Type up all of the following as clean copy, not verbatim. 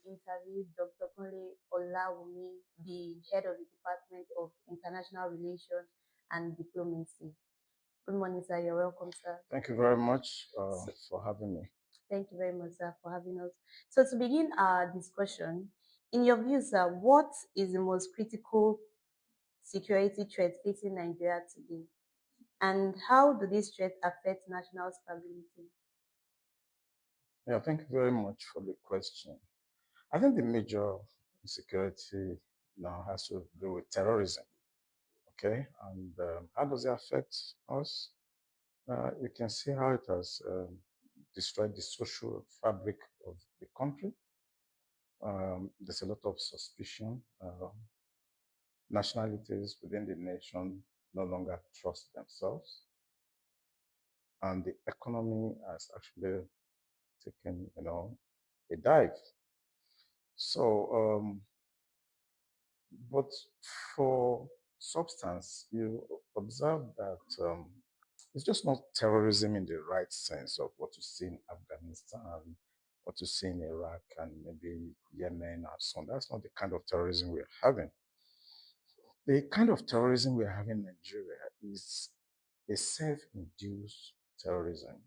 interviewed Dr. Kunle Olawumi, the head of the Department of International Relations and Diplomacy. Good morning, sir. You're welcome, sir. Thank you very much for having me. Thank you very much, sir, for having us. So to begin our discussion, in your view, sir, what is the most critical security threat facing Nigeria today? And how do these threats affect national stability? Yeah, thank you very much for the question. I think the major insecurity now has to do with terrorism. Okay, and how does it affect us? You can see how it has destroyed the social fabric of the country. There's a lot of suspicion. Nationalities within the nation no longer trust themselves, and the economy has actually taken, a dive. So, but for substance, you observe that it's just not terrorism in the right sense of what you see in Afghanistan, what you see in Iraq, and maybe Yemen and so on. That's not the kind of terrorism we're having. The kind of terrorism we're having in Nigeria is a self-induced terrorism,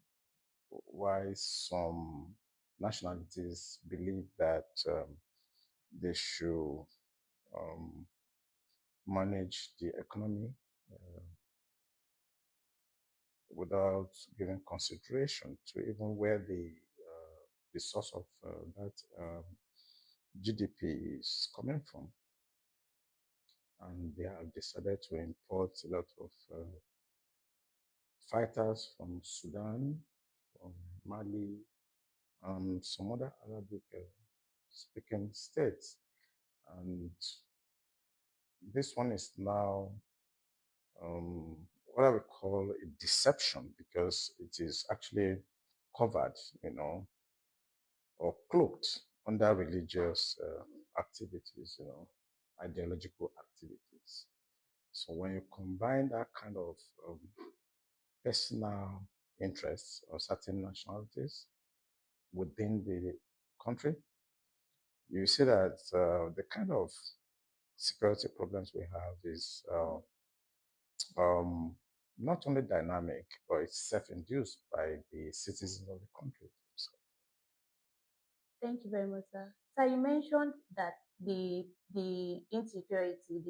why some nationalities believe that they should manage the economy without giving consideration to even where the source of that GDP is coming from. And they have decided to import a lot of fighters from Sudan, from Mali, and some other Arabic speaking states. And this one is now what I would call a deception, because it is actually covered, or cloaked under religious activities, ideological activities. So when you combine that kind of personal interests of certain nationalities within the country, you see that the kind of security problems we have is not only dynamic, but it's self-induced by the citizens of the country. So, Thank you very much, sir. Sir, you mentioned that the insecurity,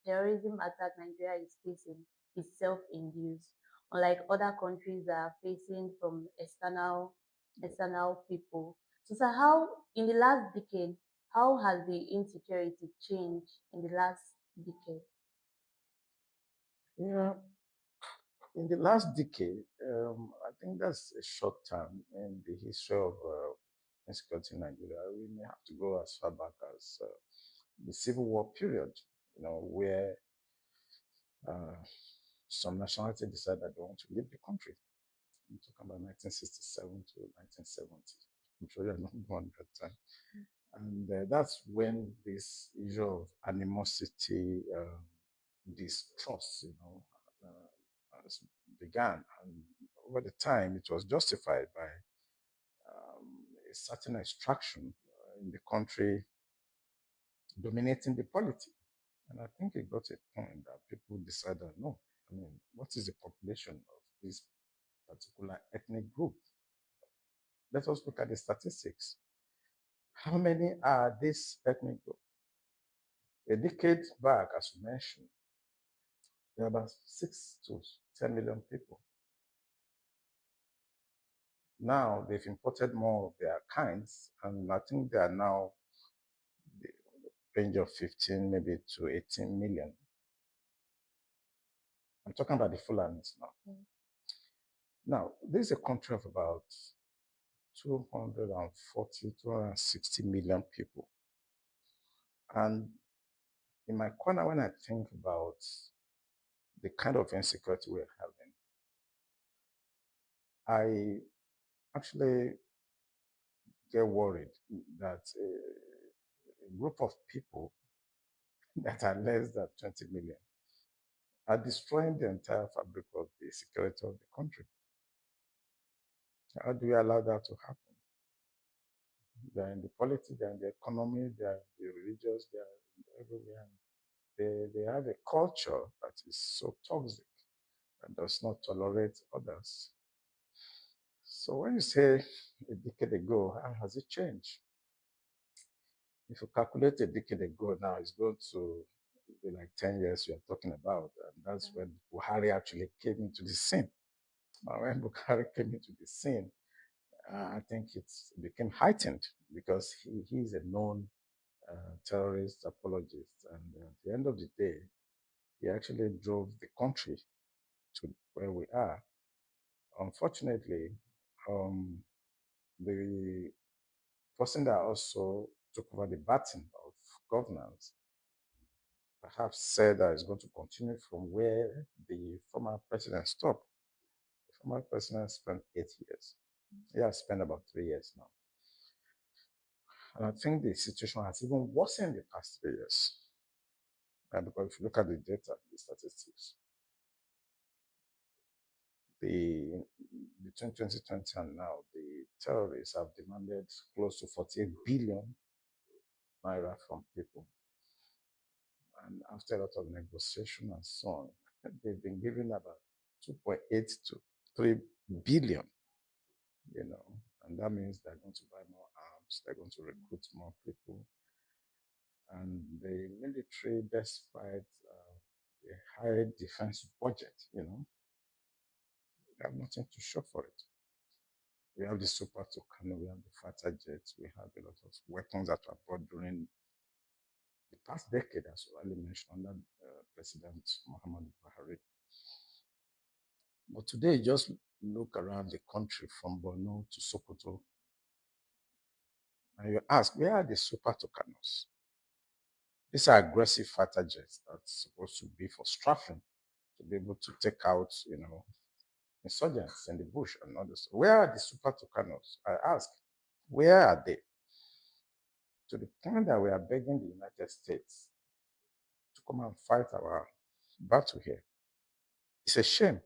terrorism attack Nigeria is facing is self-induced, unlike other countries that are facing from external people. So, sir, how in the last decade, how has the insecurity changed in the last decade? yeah, in the last decade, I think that's a short time in the history of insecurity in Nigeria. We may have to go as far back as the Civil War period, where uh, some nationality decided that they want to leave the country. I'm talking about 1967 to 1970. I'm sure you're not born at that time. And that's when this issue of animosity, distrust, began. And over the time, it was justified by a certain extraction in the country dominating the polity. And I think it got to a point that people decided, no, what is the population of this particular ethnic group? Let us look at the statistics. How many are this ethnic group? A decade back, as you mentioned, there are about 6 to 10 million people. Now they've imported more of their kinds, and I think they are now the range of 15, maybe to 18 million. I'm talking about the Fulanis now. Now, this is a country of about 240, 260 million people. And in my corner, when I think about the kind of insecurity we're having, I actually get worried that a group of people that are less than 20 million are destroying the entire fabric of the security of the country. How do we allow that to happen? They're in the politics, they're in the economy, they're in the religious, they're everywhere. They have a culture that is so toxic and does not tolerate others. So when you say a decade ago, how has it changed? If you calculate a decade ago now, it's going to be like 10 years you're talking about. And that's when Buhari actually came into the scene. When Buhari came into the scene, I think it became heightened because he's a known terrorist apologist. And at the end of the day, he actually drove the country to where we are. Unfortunately, um, the person that also took over the baton of governance perhaps said that it's going to continue from where the former president stopped. The former president spent 8 years. He has spent about 3 years now. And I think the situation has even worsened in the past 3 years. Because if you look at the data, the statistics, between 2020 and now, the terrorists have demanded close to 48 billion naira from people. And after a lot of negotiation and so on, they've been given about 2.8 to 3 billion, and that means they're going to buy more arms, they're going to recruit more people. And the military, despite the high defense budget, they have nothing to show for it. We have the Super Tucano, we have the fighter jets, we have a lot of weapons that were bought during the past decade, as you already mentioned, under President Muhammadu Buhari. But today, just look around the country from Borno to Sokoto, and you ask, where are the Super Tucanos? These are aggressive fighter jets that's supposed to be for strafing, to be able to take out, insurgents in the bush and others. Where are the Super Tucanos? I ask, where are they? To the point that we are begging the United States to come and fight our battle here. It's a shame.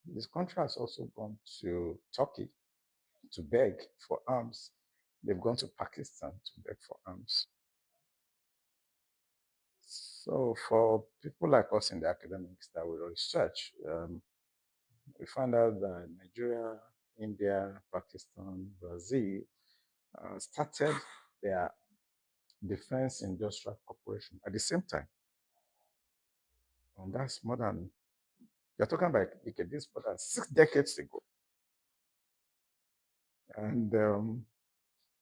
This country has also gone to Turkey to beg for arms. They've gone to Pakistan to beg for arms. So for people like us in the academics that we research, we find out that Nigeria, India, Pakistan, Brazil started their defense industrial corporation at the same time. And that's more than, you're talking about this more than 6 decades ago. And the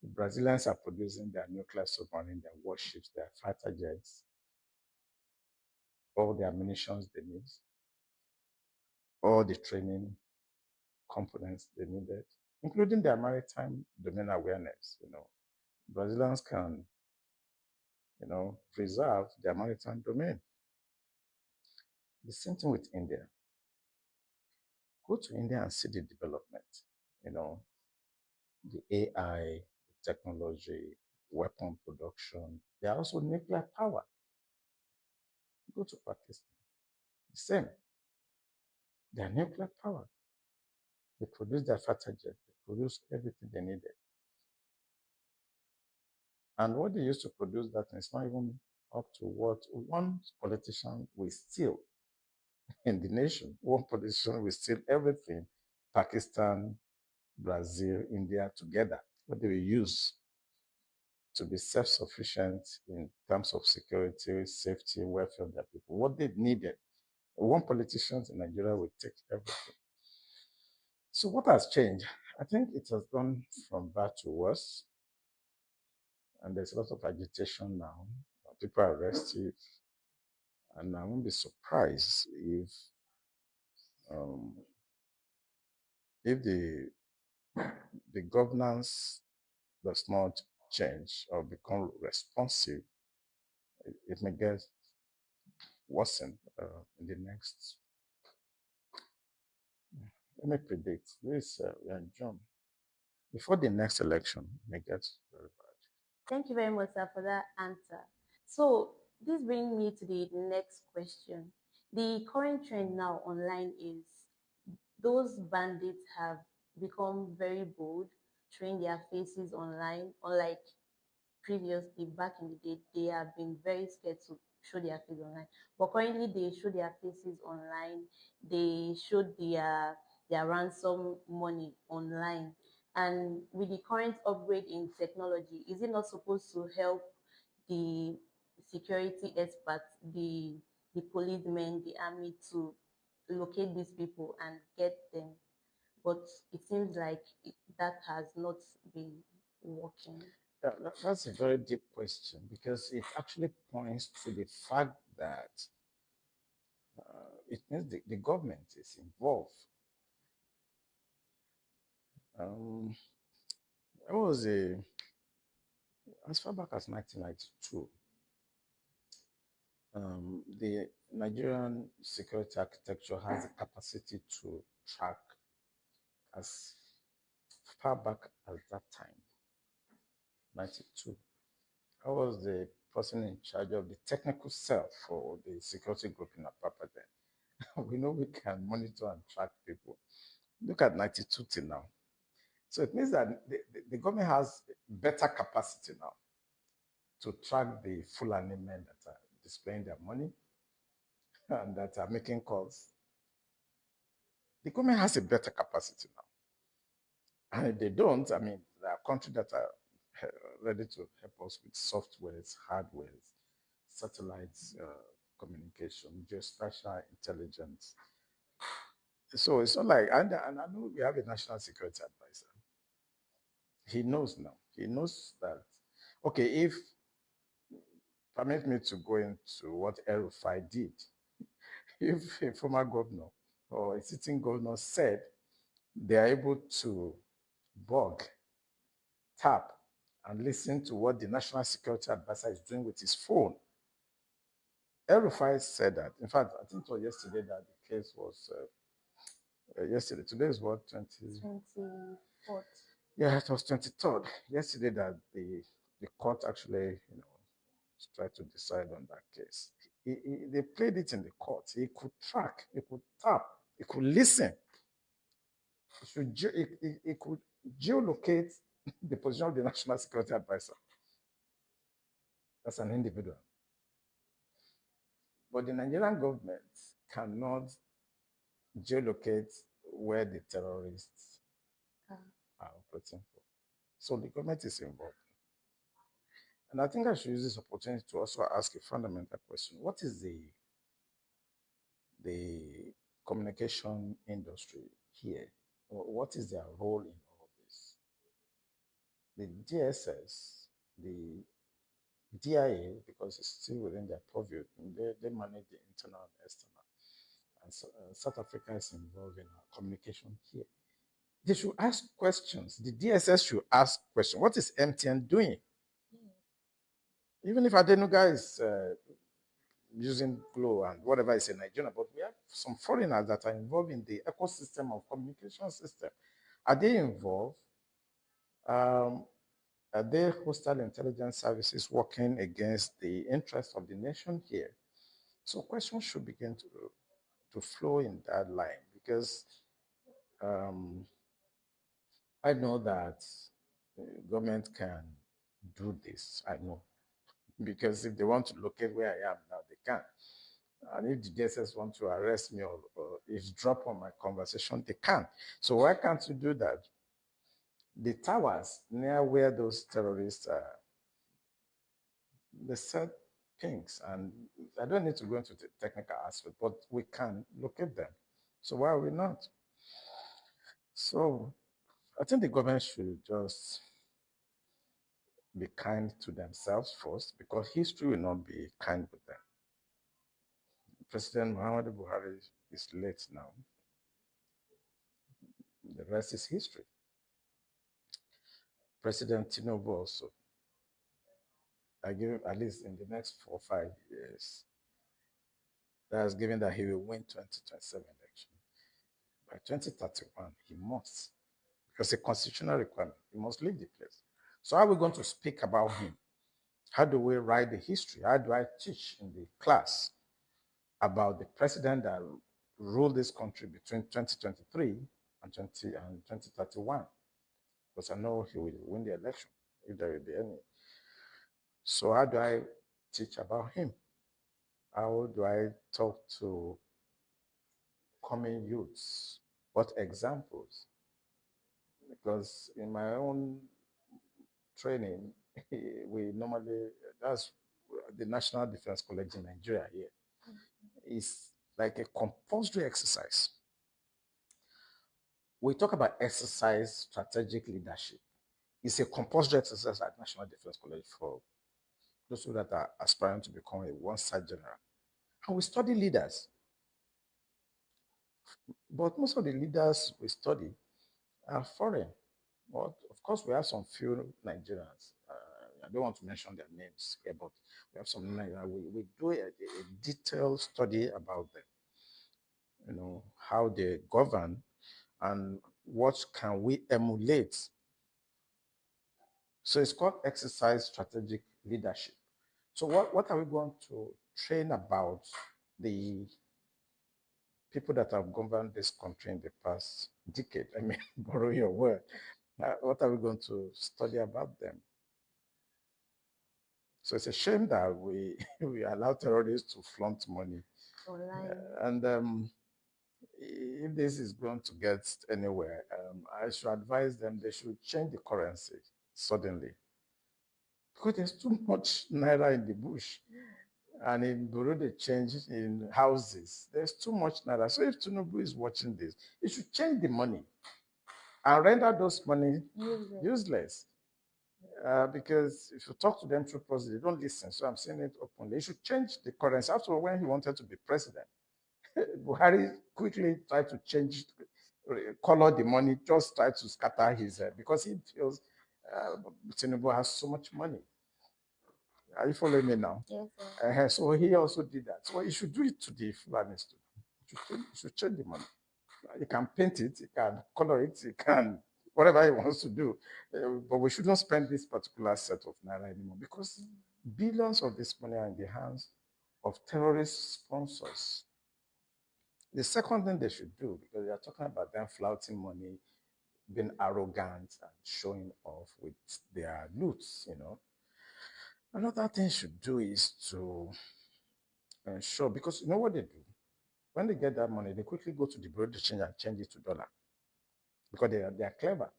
Brazilians are producing their nuclear submarine, their warships, their fighter jets, all the ammunition they need, all the training components they needed, including their maritime domain awareness. Brazilians can, preserve their maritime domain. The same thing with India. Go to India and see the development, the AI, technology, weapon production. They are also nuclear power. Go to Pakistan. The same. They are nuclear power. They produce their fighter jet. They produce everything they needed. And what they used to produce that is not even up to what one politician will steal in the nation. One politician will steal everything, Pakistan, Brazil, India together, what they will use to be self-sufficient in terms of security, safety, welfare of their people. What they needed. One politician in Nigeria will take everything. So what has changed? I think it has gone from bad to worse. And there's a lot of agitation now. People are arrested. And I won't be surprised if the governance does not change or become responsive, it may get worsened in the next. Let me predict this. We are John. Before the next election, it may get very bad. Thank you very much, sir, for that answer. So this brings me to the next question. The current trend now online is those bandits have become very bold. showing their faces online, unlike previously back in the day. They have been very scared to show their face online, but currently they show their faces online. They show their ransom money online. And with the current upgrade in technology, is it not supposed to help the security experts, the policemen, the army, to locate these people and get them? But it seems like that has not been working. That's a very deep question because it actually points to the fact that it means the government is involved. There was as far back as 1992, the Nigerian security architecture has the capacity to track as far back as that time, 92. I was the person in charge of the technical cell for the security group in Apapa then. We know we can monitor and track people. Look at 92 till now. So it means that the government has better capacity now to track the Fulani men that are displaying their money and that are making calls. The government has a better capacity now. And if they don't, I mean, there are countries that are ready to help us with softwares, hardwares, satellites, communication, geospatial intelligence. So it's not like, and I know we have a national security advisor. He knows now. He knows that, okay, if, permit me to go into what El-Rufai did, if a former governor or a sitting governor said they are able to bug, tap, and listen to what the National Security Advisor is doing with his phone. El-Rufai said that. In fact, I think it was yesterday that the case was, yesterday. Today is what, 24th. Yeah, it was 23rd. Yesterday that the court actually, tried to decide on that case. They played it in the court. He could track, he could tap, he could listen. He could geolocate the position of the National Security Advisor as an individual. But the Nigerian government cannot geolocate where the terrorists are operating for. So the government is involved. And I think I should use this opportunity to also ask a fundamental question. What is the communication industry here? What is their role in all of this? The DSS, the DIA, because it's still within their purview, they manage the internal and external. And so, South Africa is involved in our communication here. They should ask questions. The DSS should ask questions. What is MTN doing? Even if Adenuga is using Glo and whatever is in Nigeria, but we have some foreigners that are involved in the ecosystem of communication system. Are they involved? Are there hostile intelligence services working against the interests of the nation here? So questions should begin to flow in that line because I know that government can do this. I know. Because if they want to locate where I am now, they can. And if the DSS want to arrest me or eavesdrop on my conversation, they can. So why can't you do that? The towers near where those terrorists are, they set pings, and I don't need to go into the technical aspect, but we can locate them. So why are we not? So I think the government should just be kind to themselves first, because history will not be kind with them. President Muhammadu Buhari is late now. The rest is history. President Tinubu also. I give him at least in the next 4 or 5 years. That's given that he will win 2027 election. By 2031, he must, because a constitutional requirement, he must leave the place. So how are we going to speak about him? How do we write the history? How do I teach in the class about the president that ruled this country between 2023 and 2031? because I know he will win the election if there will be any. So how do I teach about him? How do I talk to coming youths? What examples? Because in my own training, we normally, that's the National Defense College in Nigeria here. It's like a compulsory exercise. We talk about exercise strategic leadership. It's a compulsory exercise at National Defense College for those who that are aspiring to become a one-star general. And we study leaders. But most of the leaders we study are foreign. But of course, we have some few Nigerians. I don't want to mention their names here, but we have some Nigerians. We do a detailed study about them, how they govern and what can we emulate. So it's called exercise strategic leadership. So what are we going to train about the people that have governed this country in the past decade? I mean, borrow your word. What are we going to study about them? So it's a shame that we we allow terrorists to flaunt money. Online. And if this is going to get anywhere, I should advise them they should change the currency suddenly. Because there's too much naira in the bush. And in Bureau de change in houses, there's too much naira. So if Tinubu is watching this, he should change the money and render those money useless. Because if you talk to them through process, they don't listen. So I'm saying it openly. They should change the currency. After all, when he wanted to be president, Buhari quickly tried to change, color the money, just tried to scatter his head because he feels Tinubu has so much money. Are you following me now? Yes, sir. So he also did that. So he should do it to the Fulanis too. He should change the money. He can paint it, he can color it, he can whatever he wants to do. But we shouldn't spend this particular set of naira anymore because billions of this money are in the hands of terrorist sponsors. The second thing they should do, because they are talking about them flouting money, being arrogant and showing off with their loots. Another thing they should do is to ensure, because you know what they do? When they get that money, they quickly go to the bureau de change and change it to dollar because they are clever.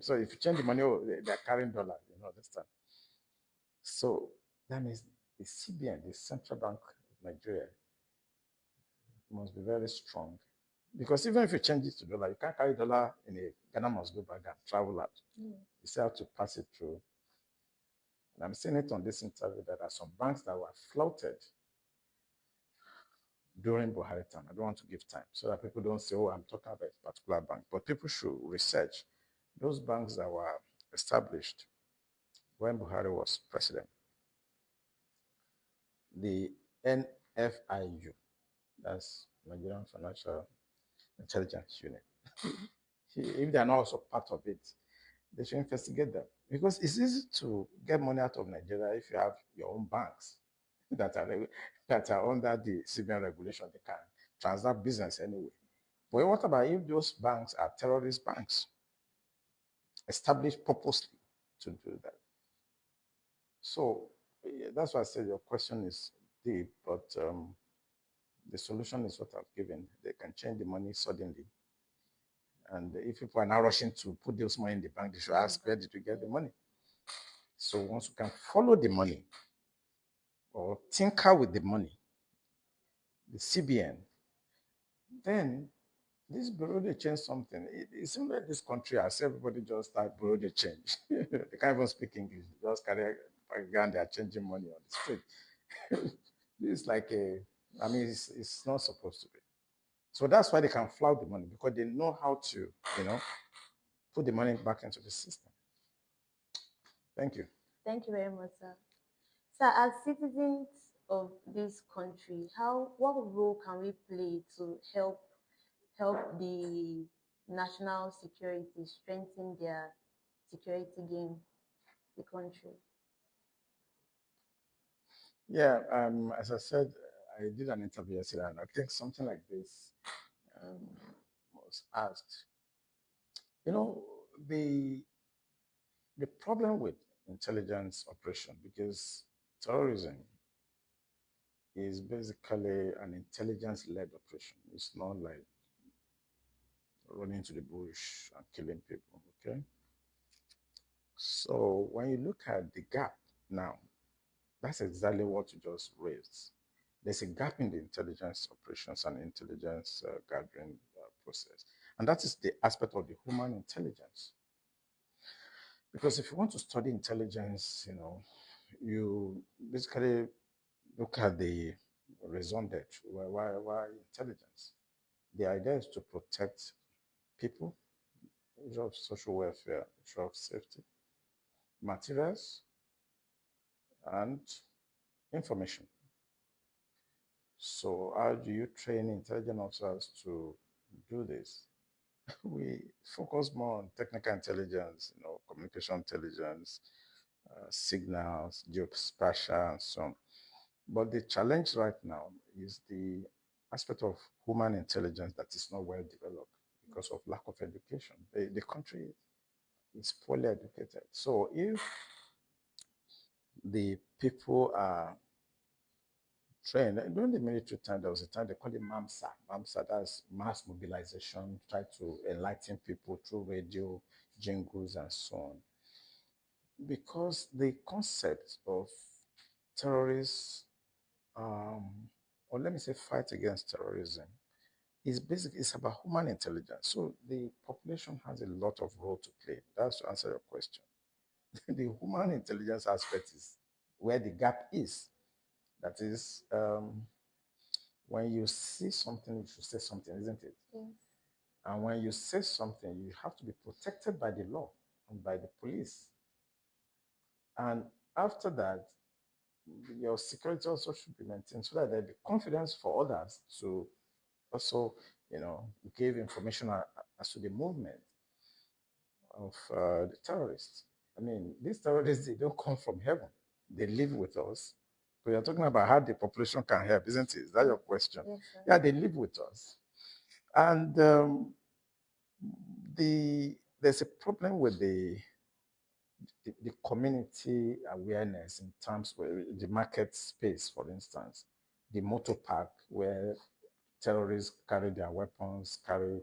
So if you change the money, they're carrying dollar, understand? So that means the CBN, the Central Bank of Nigeria, must be very strong. Because even if you change it to dollar, you can't carry dollar in a Ghana must go back and travel out. You still have to pass it through. And I'm saying it on this interview that there are some banks that were flouted during Buhari time. I don't want to give time so that people don't say, oh, I'm talking about a particular bank. But people should research those banks that were established when Buhari was president. The NFIU, that's Nigerian Financial Intelligence Unit. If they are not also part of it, they should investigate them. Because it's easy to get money out of Nigeria if you have your own banks that are under the CBN regulation. They can transact business anyway. But what about if those banks are terrorist banks established purposely to do that? So that's why I said your question is deep, but the solution is what I've given. They can change the money suddenly. And if people are now rushing to put those money in the bank, they should ask, where did you get the money? So once you can follow the money or tinker with the money, the CBN, then this bureau they change something. It seems like this country as everybody just start bureau they change. They can't even speak English. They just carry a gun, they are changing money on the street. It's like it's not supposed to be. So that's why they can flout the money because they know how to, put the money back into the system. Thank you. Thank you very much, sir. Sir, as citizens of this country, what role can we play to help the national security strengthen their security game, the country? Yeah, as I said, I did an interview yesterday, and I think something like this was asked. the the problem with intelligence operation, because terrorism is basically an intelligence-led operation. It's not like running to the bush and killing people. Okay. So when you look at the gap now, that's exactly what you just raised. There's a gap in the intelligence operations and intelligence gathering process. And that is the aspect of the human intelligence. Because if you want to study intelligence, you basically look at the raison d'etre. Why intelligence? The idea is to protect people, issue of social welfare, issue of safety, materials, and information. So how do you train intelligence officers to do this? We focus more on technical intelligence, communication intelligence, signals, geospatial, and so on. But the challenge right now is the aspect of human intelligence that is not well developed because of lack of education. The country is poorly educated. So if the people are trained, during the military time, there was a time they called it MAMSA. MAMSA, that's mass mobilization, try to enlighten people through radio, jingles, and so on. Because the concept of terrorists, or let me say fight against terrorism, is basically it's about human intelligence. So the population has a lot of role to play. That's to answer your question. The human intelligence aspect is where the gap is. That is, when you see something, you should say something, isn't it? Yes. And when you say something, you have to be protected by the law and by the police. And after that, your security also should be maintained so that there be confidence for others to also, give information as to the movement of the terrorists. I mean, these terrorists, they don't come from heaven. They live with us. So you're talking about how the population can help, isn't it? Is that your question? Yes, sir. Yeah, they live with us. And there's a problem with the community awareness in terms of the market space, for instance, the motor park where terrorists carry their weapons, even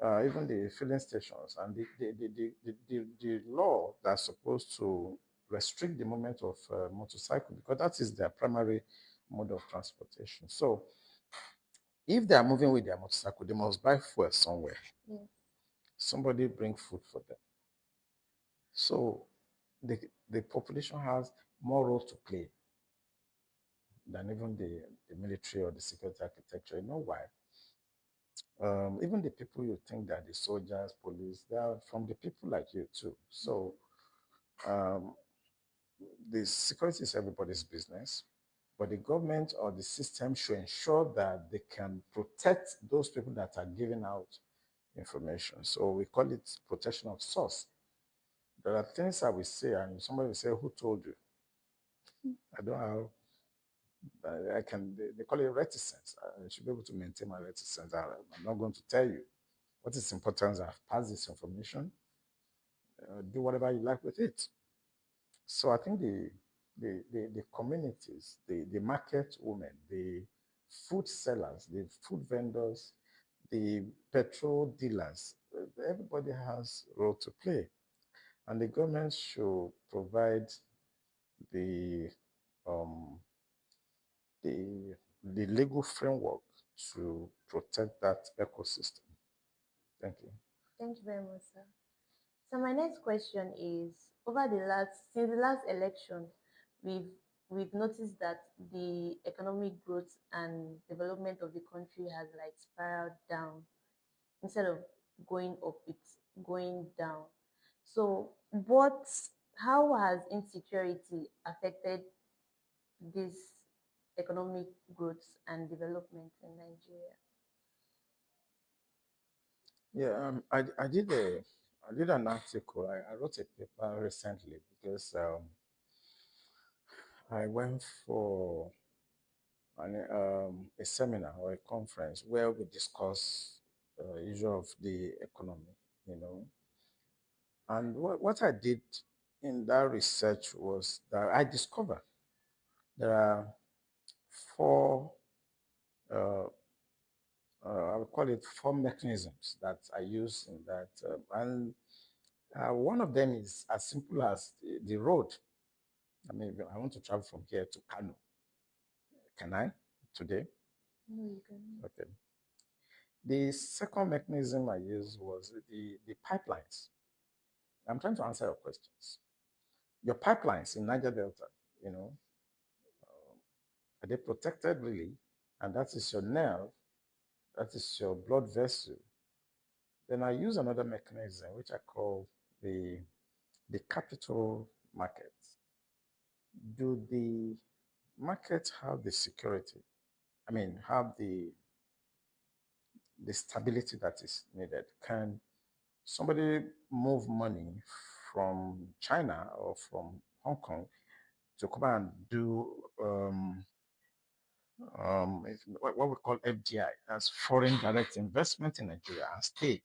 the filling stations, and the law that's supposed to restrict the movement of motorcycle, because that is their primary mode of transportation. So if they are moving with their motorcycle, they must buy fuel somewhere. Yes. Somebody bring food for them. So the population has more role to play than even the military or the security architecture. You know why? Even the people you think that the soldiers, police, they are from the people like you too. So um, the security is everybody's business, but the government or the system should ensure that they can protect those people that are giving out information. So we call it protection of source. There are things that we say, and somebody will say, "Who told you?" I don't have. I can. They call it reticence. I should be able to maintain my reticence. I'm not going to tell you. What is important is I've passed this information. Do whatever you like with it. So I think the communities, the market women, the food sellers, the food vendors, the petrol dealers, everybody has a role to play. And the government should provide the um, the legal framework to protect that ecosystem. Thank you. Thank you very much, sir. So my next question is, since the last election, we've we've noticed that the economic growth and development of the country has like spiraled down instead of going up, it's going down. So how has insecurity affected this economic growth and development in Nigeria? Yeah, I did an article. I wrote a paper recently because I went for a seminar or a conference where we discussed issue of the economy you know. And what I did in that research was that I discovered there are four, uh, I would call it four mechanisms that I use in that. And one of them is as simple as the road. I mean, if I want to travel from here to Kano. Can I today? No, you can. Okay. The second mechanism I used was the pipelines. I'm trying to answer your questions. Your pipelines in Niger Delta, you know, are they protected really? And that is your nerve, that is your blood vessel. Then I use another mechanism which I call the capital market. Do the markets have the security? I mean, have the stability that is needed? Can somebody move money from China or from Hong Kong to come and do what we call FDI, that's foreign direct investment in Nigeria, and stay